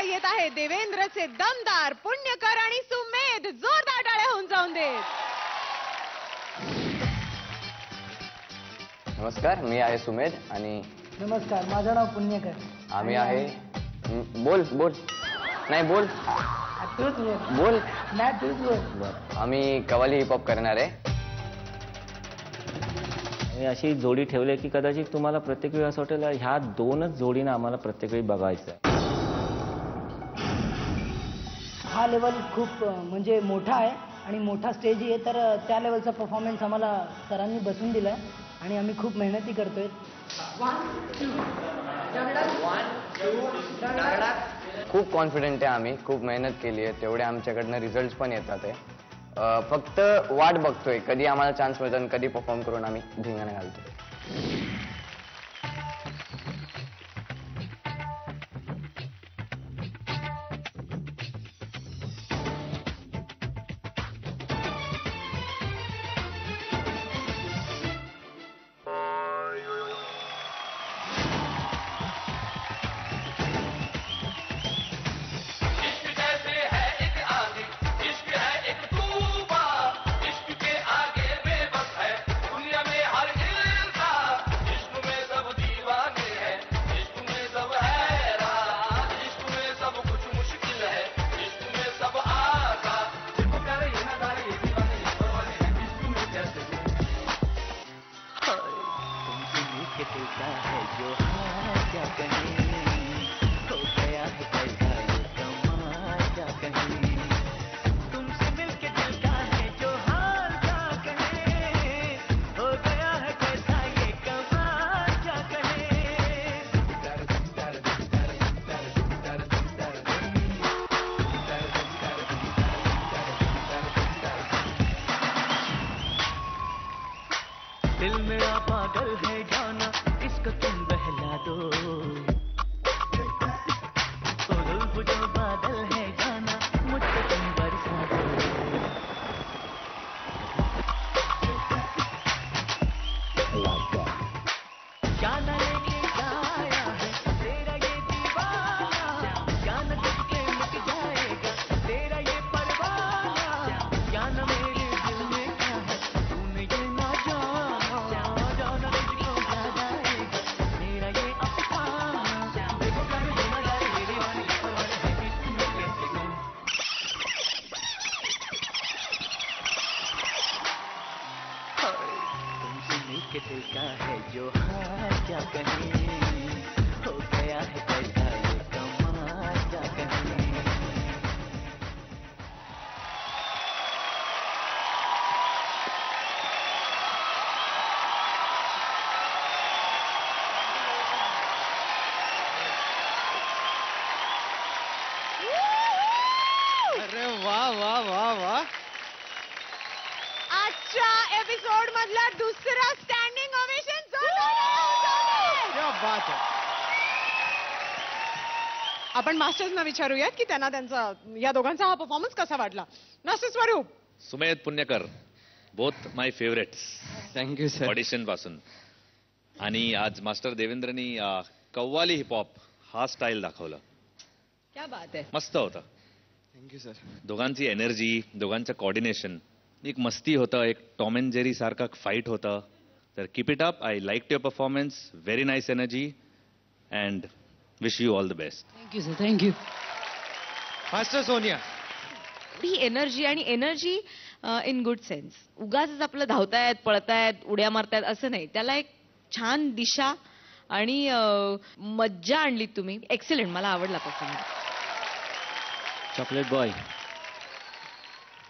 येत आहे देवेंद्रचे दमदार पुण्यकर आणि सुमेध. जोरदार टाळ्या होऊन जाऊन देत. नमस्कार, मी आहे सुमेध आणि नमस्कार, माझं नाव पुण्यकर. आम्ही आहे बोल बोल नाही बोल तूच बोल. बोल नाही तूच बोल. आम्ही कव्वाली हिप हॉप करणार आहे. अशी जोडी ठेवली की कदाचित तुम्हाला प्रत्येक वेळी असं वाटेल ह्या दोनच जोडीनं आम्हाला प्रत्येक वेळी बघायचं आहे. हा लेवल खूप म्हणजे मोठा आहे आणि मोठा स्टेज आहे, तर त्या लेवलचा परफॉर्मन्स आम्हाला सरांनी बसून दिलाय आणि आम्ही खूप मेहनती करतोय. खूप कॉन्फिडंट आहे आम्ही, खूप मेहनत केली आहे, तेवढे आमच्याकडनं रिझल्ट पण येतात आहे. फक्त वाट बघतोय कधी आम्हाला चान्स मिळतो आणि कधी परफॉर्म करून आम्ही धिंगाणा घालतोय. दिल मेरा पागल है जाना, इसको तुम बहला दो. वो जो बादल है जाना, मुझको तुम बरसा दो. जाना लेके जाया है तेरा ये दीवाना, जाना तुझके मिट जाएगा तेरा ये परवाना. जाना मेरे दिल में क्या है तूने ये ना जाना, जाना तुझको याद आएगा मेरा ये अफसाना. देखो कर देना यार मेरी वाली परवाना है कि तुम्हें कैसे कहूं. तुमसे मिलके दिल का है जो हाल क्या कहें, हो गया है कैसा ये कमाल क्या कहें. अरे वाह वाह वाह वाह. आजच्या एपिसोड मधला दुसरा स्टँडिंग ओवेशन. क्या बात है. आपण मास्टर्सना विचारूयात की त्यांना त्यांचा या दोघांचा हा परफॉर्मन्स कसा वाटला. मास्टर स्वरूप. सुमेध पुण्यकर, बोथ माय फेवरेट्स थँक्यू सर. ऑडिशन पासून. आणि आज मास्टर देवेंद्रनी कव्वाली हिपहॉप हा स्टाईल दाखवलं. क्या बात आहे. मस्त होतं. Thank you sir. दोघांची एनर्जी, दोघांचं कॉर्डिनेशन, एक मस्ती होतं, एक टॉम अँड जेरी सारखा फाईट होतं. तर keep it up. I like your performance. Very nice energy and wish you all the best. Thank you sir. Thank you. Master Sonia. He energy आणि एनर्जी इन गुड सेन्स. उगाच आपलं धावतायत, पळतायत, उड्या मारतायत असं नाही. त्याला एक छान दिशा आणि मज्जा आणली तुम्ही. एक्सलंट. मला आवडला परफॉर्मन्स. चॉकलेट बॉय,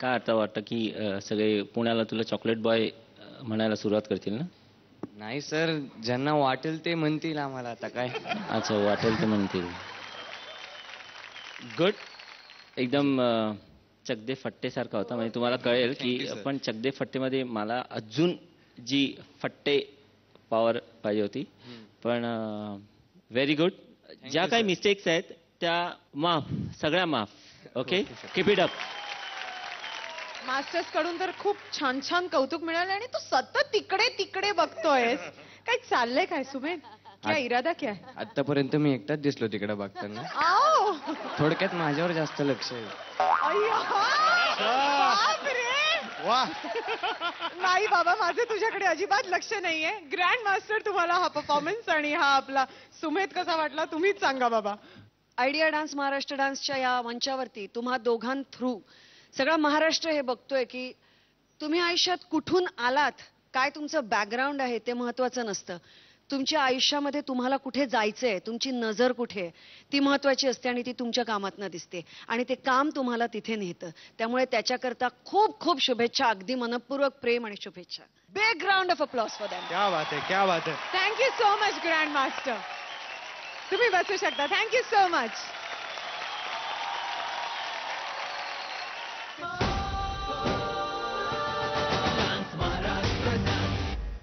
काय आता वाटतं की सगळे पुण्याला तुला चॉकलेट बॉय म्हणायला सुरुवात करतील ना? नाही सर, ज्यांना वाटेल ते म्हणतील आम्हाला आता काय. अच्छा, वाटेल ते म्हणतील. गुड. एकदम चकदे फट्टे सारखा होता. म्हणजे तुम्हाला कळेल की पण चकदे फट्टेमध्ये मला अजून जी फट्टे पॉवर पाहिजे होती. पण व्हेरी गुड. ज्या काही मिस्टेक्स आहेत त्या माफ, सगळ्या माफ. Okay, keep it up. Masters कडून तर खूप छान छान कौतुक मिळालं आणि तू सतत तिकडे तिकडे बघतोयस. काय चाललंय काय सुमेध? क्या इरादा क्या है? आतापर्यंत मी एकटाच दिसलो तिकडे बघताना. आओ वाव थोडक्यात माझ्यावर जास्त लक्ष आहे. वा नाही बाबा, माझे तुझ्याकडे अजिबात लक्ष नाहीये. ग्रँड मास्टर, तुम्हाला हा परफॉर्मन्स आणि हा आपला सुमेध कसा वाटला तुम्हीच सांगा बाबा. आयडिया डान्स महाराष्ट्र डान्सच्या या मंचावरती तुम्हा दोघां थ्रू सगळा महाराष्ट्र हे बघतोय की तुम्ही आयुष्यात कुठून आलात, काय तुमचं बॅकग्राऊंड आहे ते महत्वाचं नसतं. तुमच्या आयुष्यामध्ये तुम्हाला कुठे जायचंय, तुमची नजर कुठे आहे ती महत्वाची असते आणि ती तुमच्या कामातनं दिसते आणि ते काम तुम्हाला तिथे नेतं. त्यामुळे त्याच्याकरता खूप खूप शुभेच्छा, अगदी मनपूर्वक प्रेम आणि शुभेच्छा. Big round of applause for them. क्या बात है, क्या बात है. Thank you so much grand master. तुम्ही बसू शकता. Thank you so much.